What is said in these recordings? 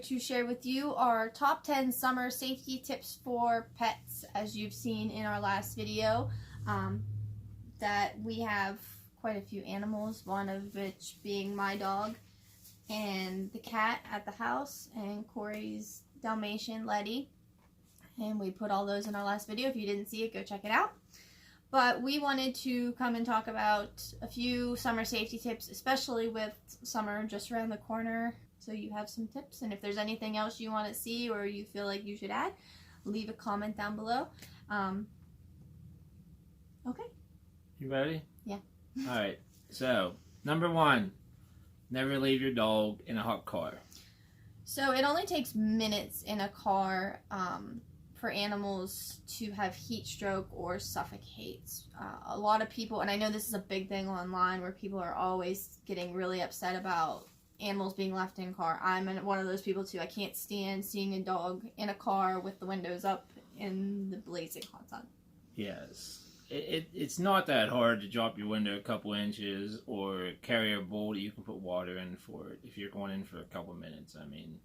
to share with you our top 10 summer safety tips for pets. As you've seen in our last video, that we have quite a few animals, one of which being my dog and the cat at the house and Corey's Dalmatian Letty, and we put all those in our last video. If you didn't see it, go check it out. But we wanted to come and talk about a few summer safety tips, especially with summer just around the corner, so you have some tips. And if there's anything else you want to see or you feel like you should add, leave a comment down below. Okay. You ready? Yeah. All right. So, number 1, never leave your dog in a hot car. So it only takes minutes in a car for animals to have heat stroke or suffocate. A lot of people, and I know this is a big thing online where people are always getting really upset about animals being left in car. I'm one of those people too. I can't stand seeing a dog in a car with the windows up in the blazing hot sun. Yes. It's not that hard to drop your window a couple inches or carry a bowl that you can put water in for it if you're going in for a couple minutes. I mean,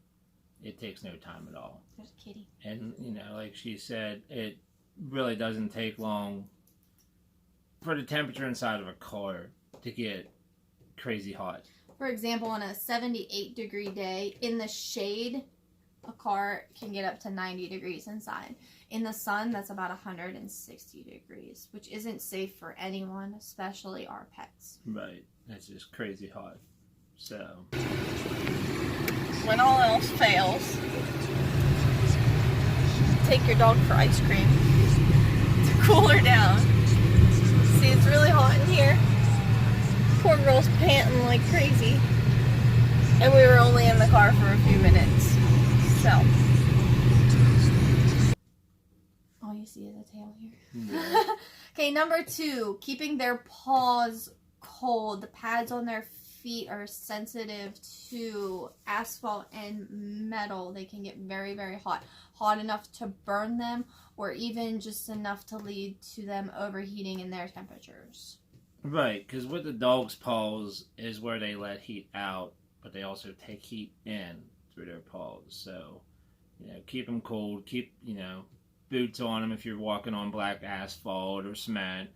it takes no time at all. There's a kitty. And, you know, like she said, it really doesn't take long for the temperature inside of a car to get crazy hot. For example, on a 78-degree day, in the shade, a car can get up to 90 degrees inside. In the sun, that's about 160 degrees, which isn't safe for anyone, especially our pets. Right. That's just crazy hot. So, when all else fails, take your dog for ice cream to cool her down. See, it's really hot in here. Poor girl's panting like crazy. And we were only in the car for a few minutes. So, all you see is a tail here. Yeah. Okay, number 2, keeping their paws cold. The pads on their feet are sensitive to asphalt and metal. They can get very, very hot. Hot enough to burn them, or even just enough to lead to them overheating in their temperatures. Right, because with the dog's paws is where they let heat out, but they also take heat in through their paws. So, you know, keep them cold. Keep, you know, boots on them if you're walking on black asphalt or cement.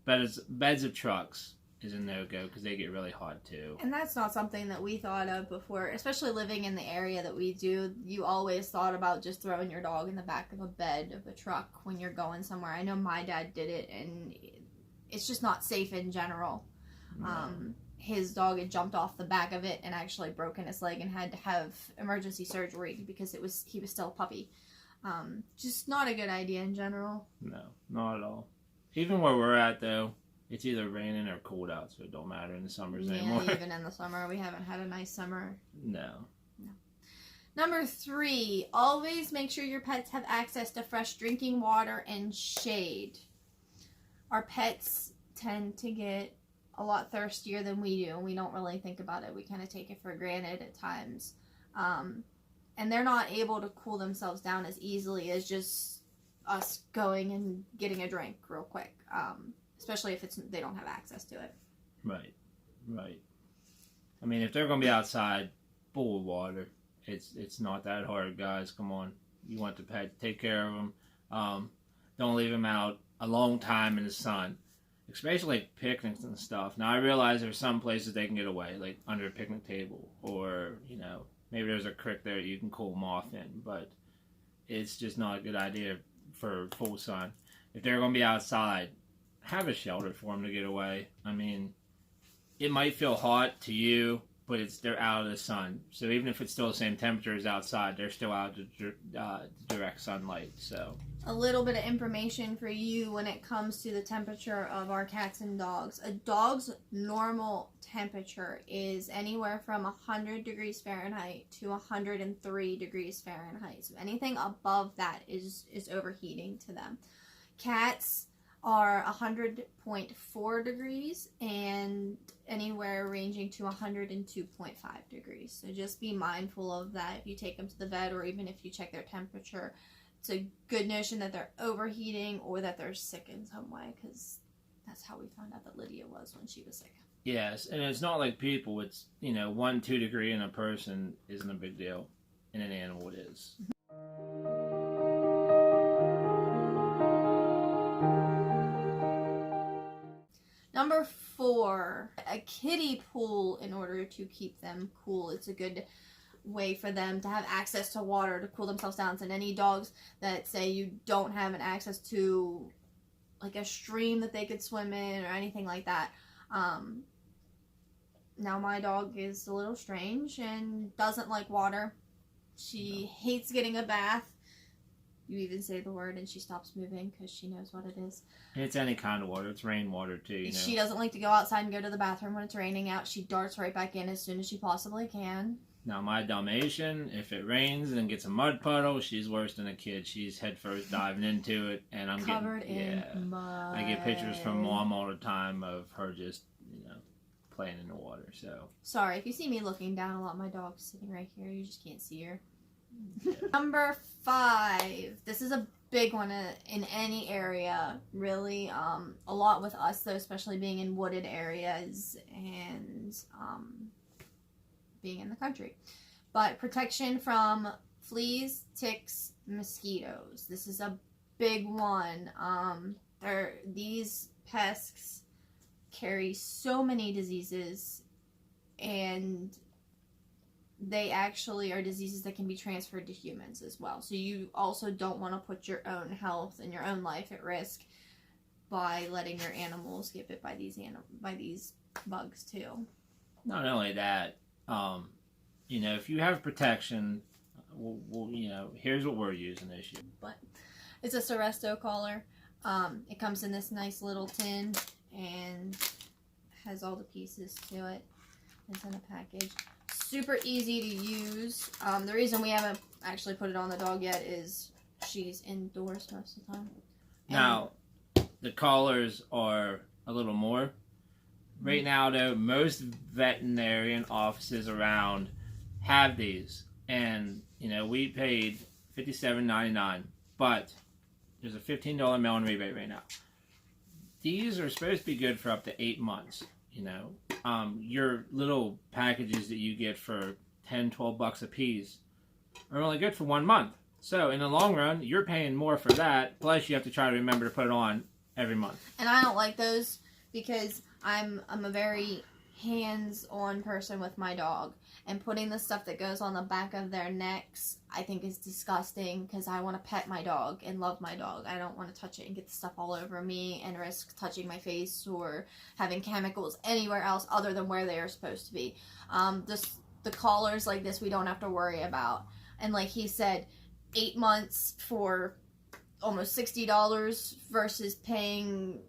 Beds of trucks is a no-go because they get really hot too. And that's not something that we thought of before, especially living in the area that we do. You always thought about just throwing your dog in the back of a bed of a truck when you're going somewhere. I know my dad did it, and it's just not safe in general. No. His dog had jumped off the back of it and actually broken his leg and had to have emergency surgery because he was still a puppy. Just not a good idea in general. No, not at all. Even where we're at, though, it's either raining or cold out, so it don't matter in the summers anymore. Even in the summer, we haven't had a nice summer. No. Number 3, always make sure your pets have access to fresh drinking water and shade. Our pets tend to get a lot thirstier than we do, and we don't really think about it. We kind of take it for granted at times. And they're not able to cool themselves down as easily as just us going and getting a drink real quick, especially if they don't have access to it. Right. I mean, if they're going to be outside, bowl of water. It's not that hard, guys. Come on. You want the pet, take care of them. Don't leave them out a long time in the sun, especially like picnics and stuff. Now, I realize there's some places they can get away, like under a picnic table, or, you know, maybe there's a creek there you can cool them off in, but it's just not a good idea for full sun. If they're going to be outside, have a shelter for them to get away. I mean, it might feel hot to you, but they're out of the sun. So even if it's still the same temperature as outside, they're still out of direct sunlight. So a little bit of information for you when it comes to the temperature of our cats and dogs. A dog's normal temperature is anywhere from 100 degrees Fahrenheit to 103 degrees Fahrenheit. So anything above that is overheating to them. Cats are 100.4 degrees and anywhere ranging to 102.5 degrees. So just be mindful of that if you take them to the vet, or even if you check their temperature. It's a good notion that they're overheating or that they're sick in some way, because that's how we found out that Lydia was when she was sick. Yes, and it's not like people. It's 1-2 degree in a person isn't a big deal. In an animal, it is. Number 4, a kiddie pool in order to keep them cool. It's a good way for them to have access to water to cool themselves down. And any dogs that say you don't have an access to like a stream that they could swim in or anything like that. Now my dog is a little strange and doesn't like water. She hates getting a bath. You even say the word and she stops moving because she knows what it is. It's any kind of water. It's rainwater too. She doesn't like to go outside and go to the bathroom when it's raining out. She darts right back in as soon as she possibly can. Now my Dalmatian, if it rains and gets a mud puddle, she's worse than a kid. She's headfirst diving into it, and I'm covered in mud. I get pictures from Mom all the time of her just playing in the water. So sorry if you see me looking down a lot. My dog's sitting right here. You just can't see her. Number 5. This is a big one in any area, really. A lot with us, though, especially being in wooded areas and being in the country. But protection from fleas, ticks, mosquitoes. This is a big one. These pests carry so many diseases, and they actually are diseases that can be transferred to humans as well. So you also don't want to put your own health and your own life at risk by letting your animals get bit by these bugs too. Not only that, if you have protection, here's what we're using this year. But it's a Seresto collar. It comes in this nice little tin and has all the pieces to it. It's in a package. Super easy to use. The reason we haven't actually put it on the dog yet is she's indoors most of the time. Now, the collars are a little more. Right now, though, most veterinarian offices around have these. And, we paid $57.99, but there's a $15 mail-in rebate right now. These are supposed to be good for up to 8 months. Your little packages that you get for $10-12 a piece are only good for 1 month. So in the long run, you're paying more for that. Plus, you have to try to remember to put it on every month. And I don't like those because I'm a very hands-on person with my dog. And putting the stuff that goes on the back of their necks, I think is disgusting because I want to pet my dog and love my dog. I don't want to touch it and get the stuff all over me and risk touching my face or having chemicals anywhere else other than where they are supposed to be. The collars like this we don't have to worry about. And like he said, 8 months for almost $60 versus paying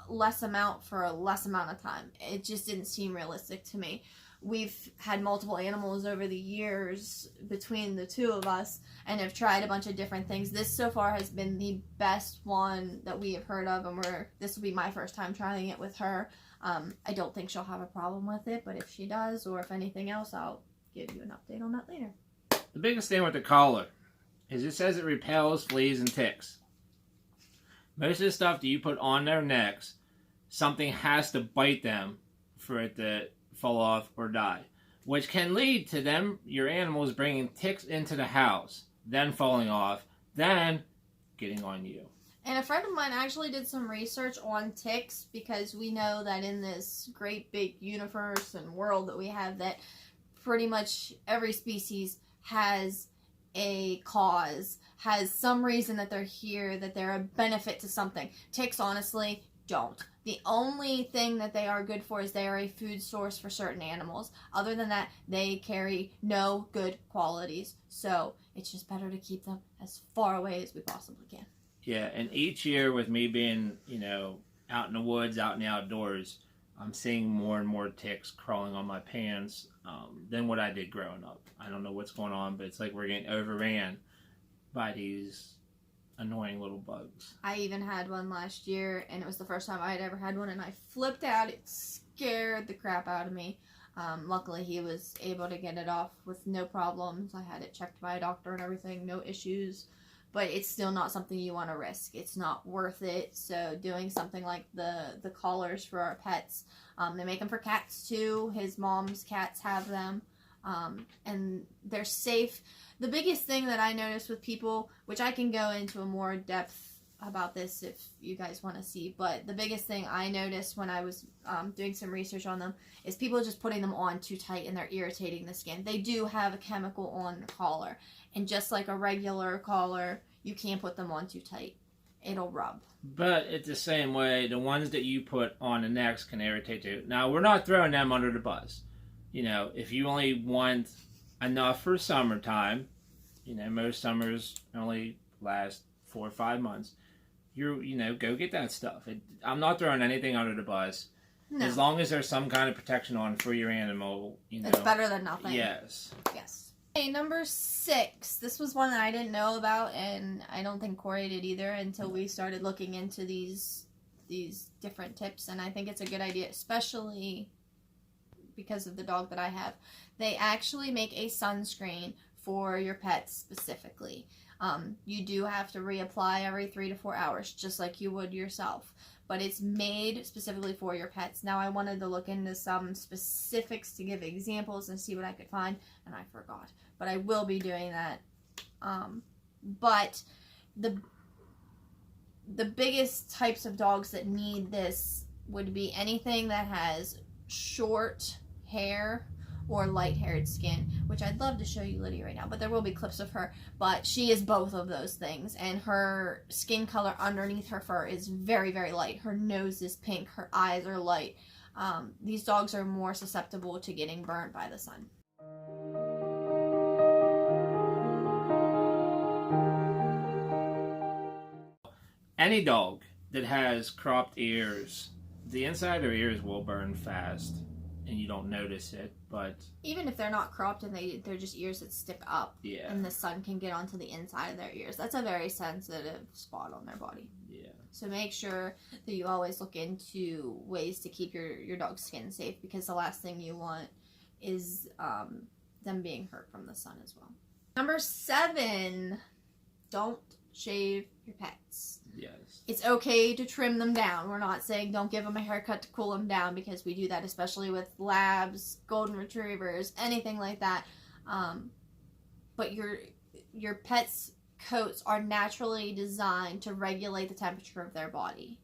less amount for a less amount of time. It just didn't seem realistic to me. We've had multiple animals over the years between the two of us and have tried a bunch of different things. This so far has been the best one that we have heard of, and this will be my first time trying it with her. I don't think she'll have a problem with it, but if she does, or if anything else, I'll give you an update on that later. The biggest thing with the collar is it says it repels fleas and ticks. Most of the stuff that you put on their necks, something has to bite them for it to fall off or die, which can lead to your animals bringing ticks into the house, then falling off, then getting on you. And a friend of mine actually did some research on ticks because we know that in this great big universe and world that we have, that pretty much every species has a cause, has some reason that they're here, that they're a benefit to something. Ticks honestly don't. The only thing that they are good for is they are a food source for certain animals. Other than that, they carry no good qualities. So it's just better to keep them as far away as we possibly can. Yeah, and each year with me being, out in the woods, out in the outdoors, I'm seeing more and more ticks crawling on my pants than what I did growing up. I don't know what's going on, but it's like we're getting overran by these annoying little bugs. I even had one last year, and it was the first time I had ever had one, and I flipped out. It scared the crap out of me. Luckily, he was able to get it off with no problems. I had it checked by a doctor and everything, no issues. but it's still not something you want to risk. It's not worth it. So doing something like the collars for our pets, they make them for cats too. His mom's cats have them, and they're safe. The biggest thing that I notice with people, which I can go into a more depth about this if you guys want to see, but the biggest thing I noticed when I was doing some research on them is people just putting them on too tight and they're irritating the skin. They do have a chemical on the collar, and just like a regular collar, you can't put them on too tight. It'll rub. But it's the same way, the ones that you put on the necks can irritate too. Now, we're not throwing them under the bus. You know, if you only want enough for summertime, you know, most summers only last 4 or 5 months. Go get that stuff. I'm not throwing anything under the bus. No. As long as there's some kind of protection on for your animal, It's better than nothing. Yes. Yes. Okay, number 6. This was one that I didn't know about, and I don't think Corey did either until we started looking into these different tips, and I think it's a good idea, especially because of the dog that I have. They actually make a sunscreen for your pets specifically. You do have to reapply every 3 to 4 hours, just like you would yourself. But it's made specifically for your pets. Now, I wanted to look into some specifics to give examples and see what I could find, and I forgot. But I will be doing that. But the biggest types of dogs that need this would be anything that has short hair or light-haired skin, which I'd love to show you Lydia right now, but there will be clips of her. But she is both of those things, and her skin color underneath her fur is very, very light. Her nose is pink. Her eyes are light. These dogs are more susceptible to getting burnt by the sun. Any dog that has cropped ears, the inside of their ears will burn fast, and you don't notice it. But even if they're not cropped and they're just ears that stick up, yeah, and the sun can get onto the inside of their ears, that's a very sensitive spot on their body. Yeah. So make sure that you always look into ways to keep your dog's skin safe, because the last thing you want is them being hurt from the sun as well. Number 7, don't shave your pets. Yes. It's okay to trim them down. We're not saying don't give them a haircut to cool them down, because we do that especially with labs, golden retrievers, anything like that. But your pet's coats are naturally designed to regulate the temperature of their body.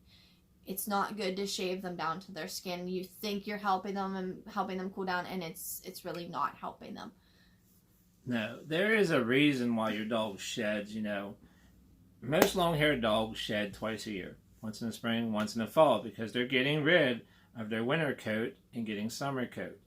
It's not good to shave them down to their skin. You think you're helping them and helping them cool down, and it's really not helping them. No, there is a reason why your dog sheds, Most long-haired dogs shed twice a year. Once in the spring, once in the fall, because they're getting rid of their winter coat and getting summer coat.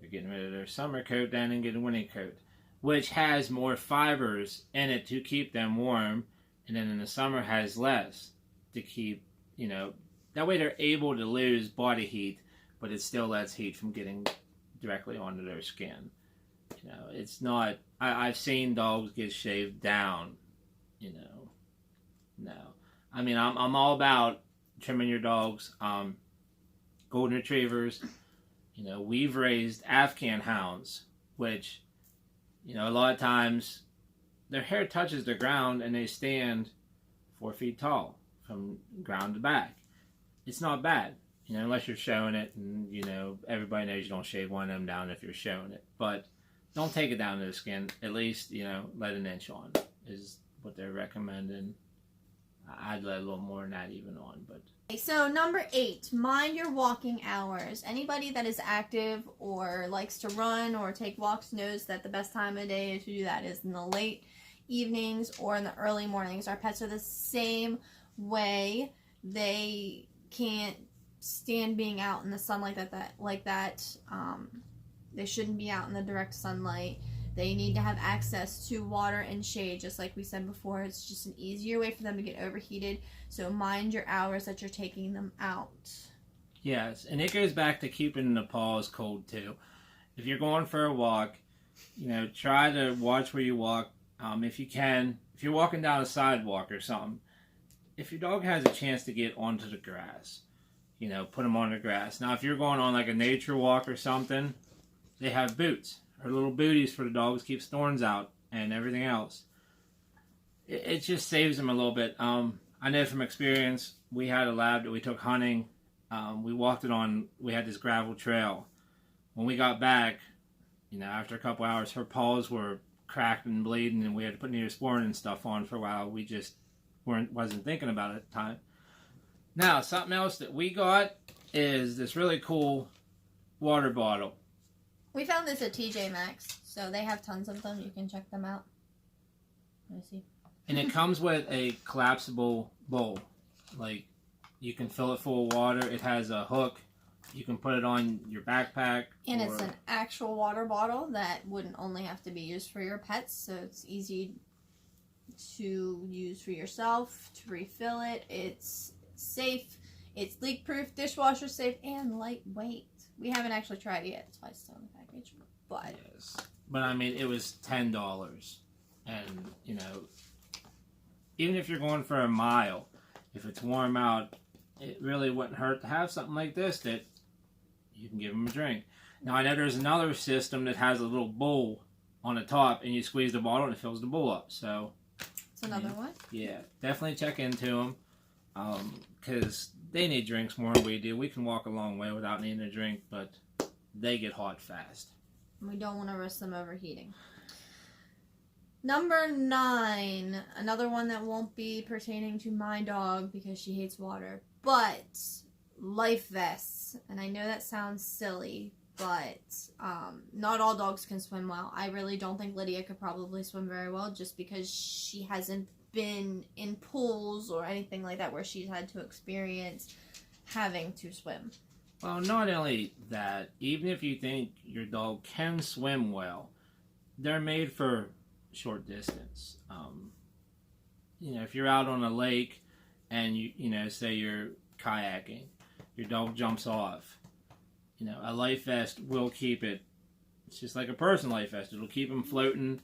They're getting rid of their summer coat then and getting winter coat, which has more fibers in it to keep them warm, and then in the summer has less to keep, that way they're able to lose body heat, but it still lets heat from getting directly onto their skin. It's not, I've seen dogs get shaved down, No. I mean, I'm all about trimming your dogs. Golden retrievers, we've raised Afghan hounds, which, a lot of times their hair touches the ground and they stand 4 feet tall from ground to back. It's not bad, unless you're showing it, and, everybody knows you don't shave one of them down if you're showing it. But don't take it down to the skin. At least, let an inch on is what they're recommending. I'd let a little more than that even on, but. Okay, so number 8, mind your walking hours. Anybody that is active or likes to run or take walks knows that the best time of day to do that is in the late evenings or in the early mornings. Our pets are the same way. They can't stand being out in the sunlight like that. They shouldn't be out in the direct sunlight. They need to have access to water and shade, just like we said before. It's just an easier way for them to get overheated. So mind your hours that you're taking them out. Yes, and it goes back to keeping the paws cold too. If you're going for a walk, try to watch where you walk. If you can, if you're walking down a sidewalk or something, if your dog has a chance to get onto the grass, put them on the grass. Now, if you're going on like a nature walk or something, they have boots. Or little booties for the dogs, keeps thorns out and everything else. it just saves them a little bit. I know from experience, we had a lab that we took hunting. We walked it on, we had this gravel trail. When we got back, after a couple hours, her paws were cracked and bleeding, and we had to put Neosporin and stuff on for a while. We just wasn't thinking about it at the time. Now, something else that we got is this really cool water bottle. We found this at TJ Maxx, so they have tons of them. You can check them out. Let me see. And it comes with a collapsible bowl. Like, you can fill it full of water. It has a hook. You can put it on your backpack. And it's an actual water bottle that wouldn't only have to be used for your pets, so it's easy to use for yourself, to refill it. It's safe, it's leak-proof, dishwasher safe, and lightweight. We haven't actually tried it yet. That's why it's still in the package. But yes. But I mean, it was $10. And, even if you're going for a mile, if it's warm out, it really wouldn't hurt to have something like this that you can give them a drink. Now, I know there's another system that has a little bowl on the top, and you squeeze the bottle and it fills the bowl up. So it's another one? Yeah, definitely check into them, because they need drinks more than we do. We can walk a long way without needing a drink, but they get hot fast. We don't want to risk them overheating. Number 9, another one that won't be pertaining to my dog because she hates water, but life vests. And I know that sounds silly, but not all dogs can swim well. I really don't think Lydia could probably swim very well just because she hasn't been in pools or anything like that where she's had to experience having to swim. Well, not only that, even if you think your dog can swim well, they're made for short distance. If you're out on a lake and say you're kayaking, your dog jumps off, a life vest will keep it. It's just like a person life vest. It'll keep them floating,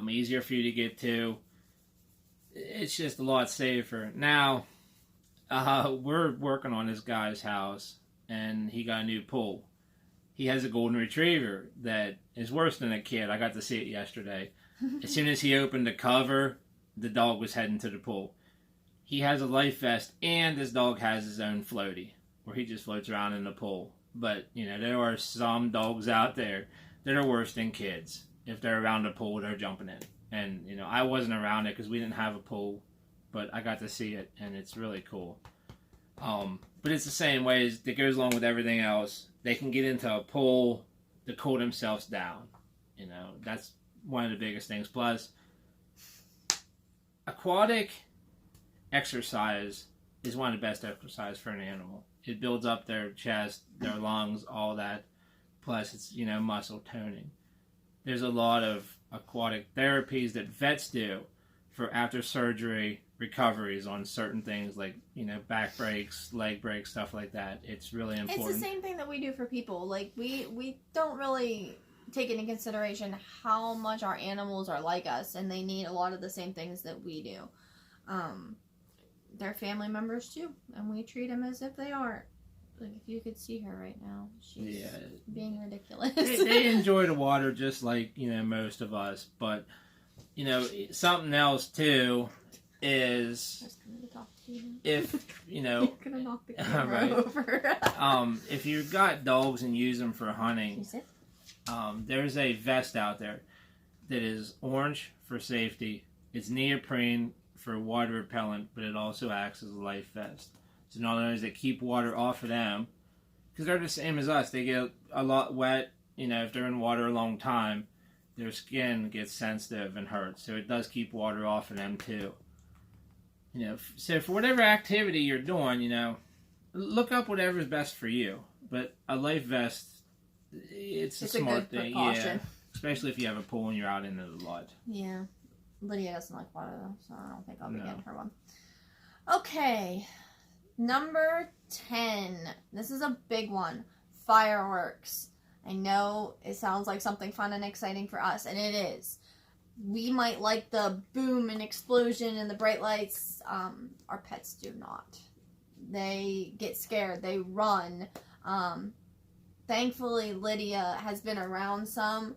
easier for you to get to. It's just a lot safer. Now, we're working on this guy's house, and he got a new pool. He has a golden retriever that is worse than a kid. I got to see it yesterday. As soon as he opened the cover, the dog was heading to the pool. He has a life vest, and this dog has his own floaty, where he just floats around in the pool. But, there are some dogs out there that are worse than kids. If they're around the pool, they're jumping in. And, I wasn't around it because we didn't have a pool, but I got to see it, and it's really cool. But it's the same way as it goes along with everything else. They can get into a pool to cool themselves down. That's one of the biggest things. Plus, aquatic exercise is one of the best exercise for an animal. It builds up their chest, their lungs, all that. Plus, it's, muscle toning. There's a lot of aquatic therapies that vets do for after surgery recoveries on certain things like, back breaks, leg breaks, stuff like that. It's really important. It's the same thing that we do for people. Like, we don't really take into consideration how much our animals are like us, and they need a lot of the same things that we do. They're family members too, and we treat them as if they are. Like, if you could see her right now, she's being ridiculous. They enjoy the water just like, most of us. But, something else too is if, You're gonna knock the camera over. If you've got dogs and use them for hunting, there's a vest out there that is orange for safety. It's neoprene for water repellent, but it also acts as a life vest. So not only does it keep water off of them, because they're the same as us, they get a lot wet. If they're in water a long time, their skin gets sensitive and hurts. So it does keep water off of them too. So for whatever activity you're doing, look up whatever's best for you. But a life vest, it's a smart thing. Precaution. Yeah, especially if you have a pool and you're out in it a lot. Yeah. Lydia doesn't like water though, so I don't think I'll be getting her one. Okay. Number 10. This is a big one. Fireworks. I know it sounds like something fun and exciting for us, and it is. We might like the boom and explosion and the bright lights. Our pets do not. They get scared. They run. Thankfully, Lydia has been around some.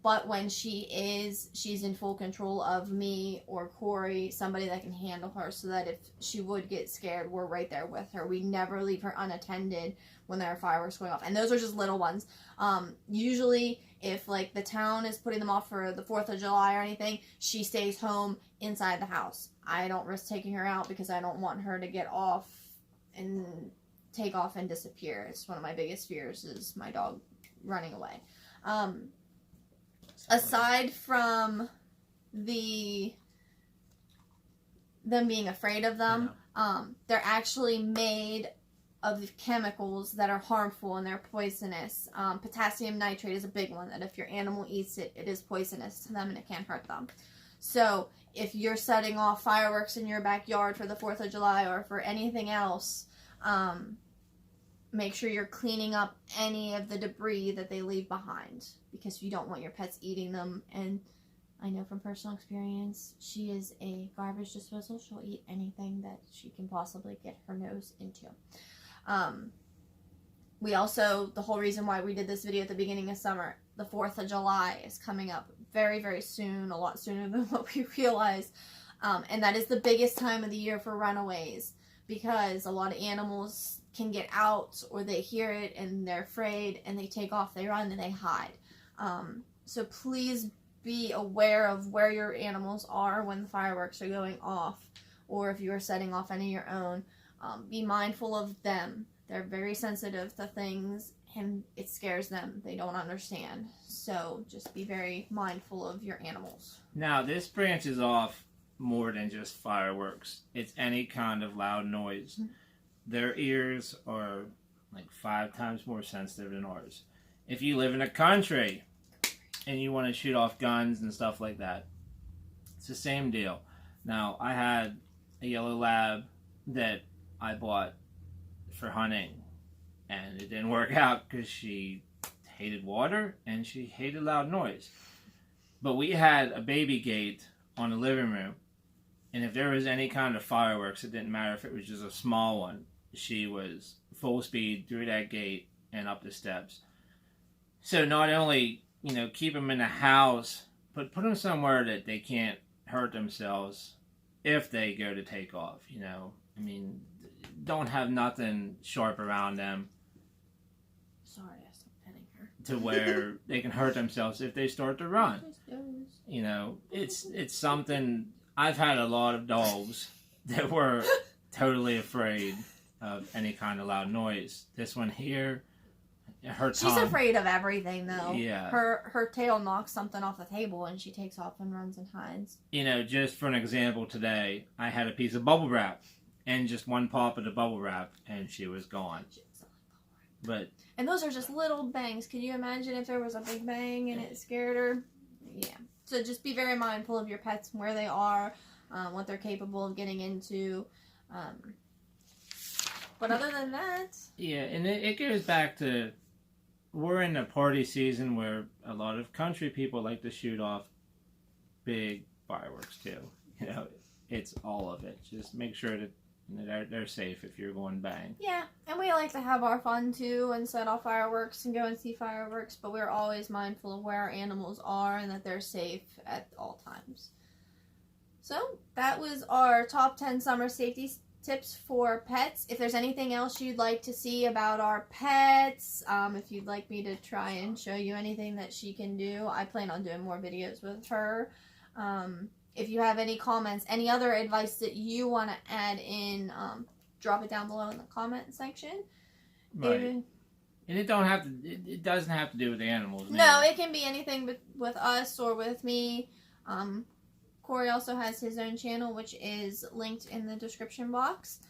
But when she's in full control of me or Corey, somebody that can handle her, so that if she would get scared, we're right there with her. We never leave her unattended when there are fireworks going off. And those are just little ones. Usually, if like the town is putting them off for the 4th of July or anything, she stays home inside the house. I don't risk taking her out because I don't want her to get off and take off and disappear. It's one of my biggest fears, is my dog running away. Aside from them being afraid of them, they're actually made of chemicals that are harmful and they're poisonous. Potassium nitrate is a big one, that if your animal eats it, it is poisonous to them and it can hurt them. So if you're setting off fireworks in your backyard for the 4th of July or for anything else, make sure you're cleaning up any of the debris that they leave behind, because you don't want your pets eating them. And I know from personal experience, she is a garbage disposal. She'll eat anything that she can possibly get her nose into. We also, the whole reason why we did this video at the beginning of summer, the 4th of July is coming up very, very soon, a lot sooner than what we realize. And that is the biggest time of the year for runaways, because a lot of animals can get out, or they hear it and they're afraid and they take off, they run, and they hide. So please be aware of where your animals are when the fireworks are going off, or if you are setting off any of your own. Be mindful of them. They're very sensitive to things and it scares them. They don't understand. So just be very mindful of your animals. Now, this branches off more than just fireworks. It's any kind of loud noise. Mm-hmm. Their ears are like 5 times more sensitive than ours. If you live in a country and you want to shoot off guns and stuff like that, it's the same deal. Now, I had a yellow lab that I bought for hunting, and it didn't work out because she hated water and she hated loud noise. But we had a baby gate on the living room, and if there was any kind of fireworks, it didn't matter if it was just a small one, she was full speed through that gate and up the steps. So not only, keep them in the house, but put them somewhere that they can't hurt themselves if they go to take off. Don't have nothing sharp around them. Sorry, I stopped petting her. To where they can hurt themselves if they start to run. It's something. I've had a lot of dogs that were totally afraid of any kind of loud noise. This one here, her tongue. She's afraid of everything, though. Yeah. Her tail knocks something off the table and she takes off and runs and hides. Just for an example, today I had a piece of bubble wrap and just one pop of the bubble wrap and she was gone. And those are just little bangs. Can you imagine if there was a big bang and it scared her? Yeah. So just be very mindful of your pets and where they are, what they're capable of getting into. But other than that... Yeah, and it goes back to, we're in a party season where a lot of country people like to shoot off big fireworks too. It's all of it. Just make sure that they're safe if you're going bang. Yeah, and we like to have our fun too and set off fireworks and go and see fireworks, but we're always mindful of where our animals are and that they're safe at all times. So that was our top 10 summer safety tips for pets. If there's anything else you'd like to see about our pets, if you'd like me to try and show you anything that she can do, I plan on doing more videos with her. If you have any comments, any other advice that you want to add in, drop it down below in the comment section. Right. And it doesn't have to do with animals. No, it can be anything with us or with me. Corey also has his own channel, which is linked in the description box.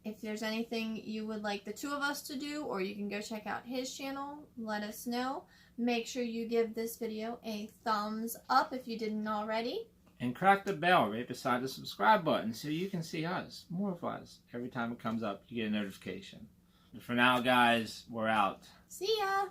If there's anything you would like the two of us to do, or you can go check out his channel, let us know. Make sure you give this video a thumbs up if you didn't already. And crack the bell right beside the subscribe button so you can see us, more of us. Every time it comes up, you get a notification. But for now, guys, we're out. See ya!